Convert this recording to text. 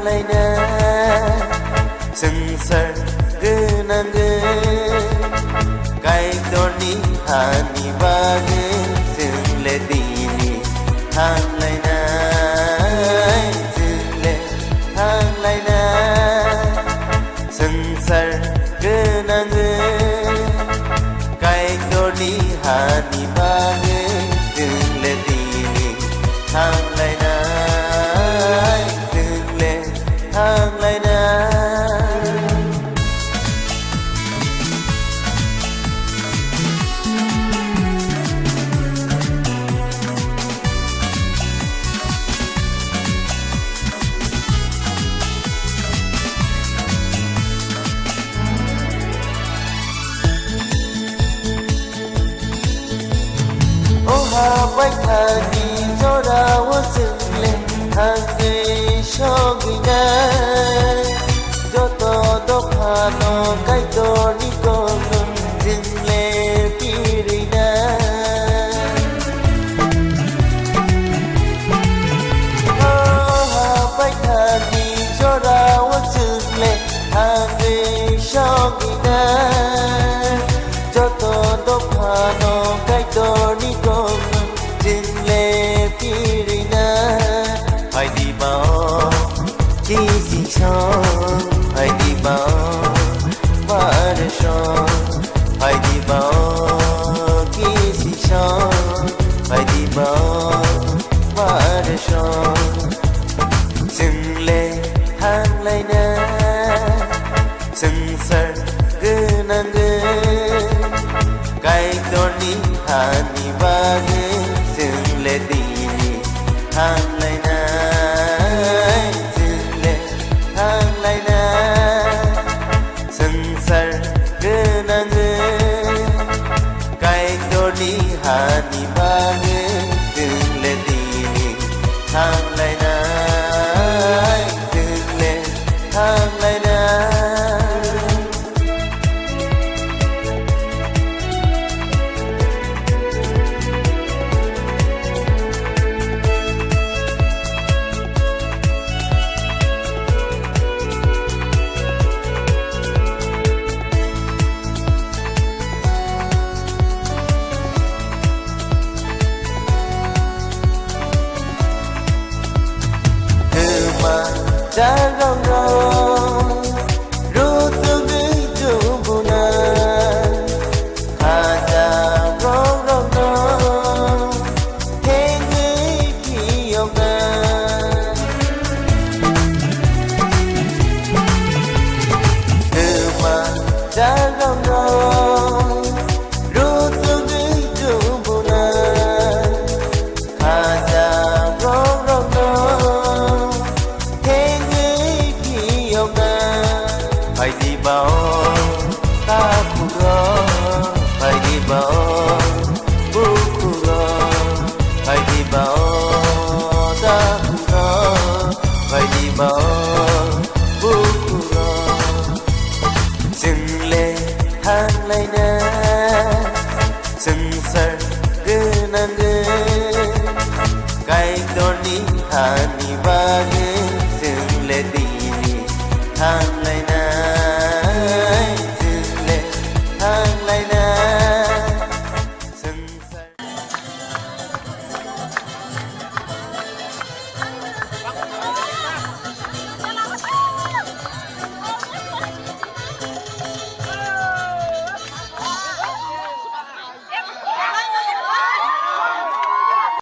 laina sengsar genangge kai torni hani bage single dini hang laina single hang laina sengsar genangge kai torni hani bage single dini hang laina single hang laina bách thani cho đào dừng lên hàng ngày cho người na cho to đốc hà nó cái to đi con dừng lên pirina bách thani cho đào dừng lên hàng ngày cho người na cho to đốc hà nó cái to đi con le pirina hai đi bao chi si cho hai đi bao mà để cho hai đi bao chi si cho hai đi bao mà để cho dừng le hang lại na sengsar genangge kai torni hani bage single dini hang laina single hang laina sengsar genangge kai torni hani bage single dini hang laina single hang laina cha rong rong ru tu ghi chu buna ha cha rong rong rong thế người khi ông ta từ mà cha rong rong ru tu ghi chu buna ha cha rong rong rong phải đi bao ta khu ro phải đi bao bu khu ro phải đi bao ta khu ro phải đi bao bu khu ro dừng le hang lại na sengsar genangge kai torni hani ba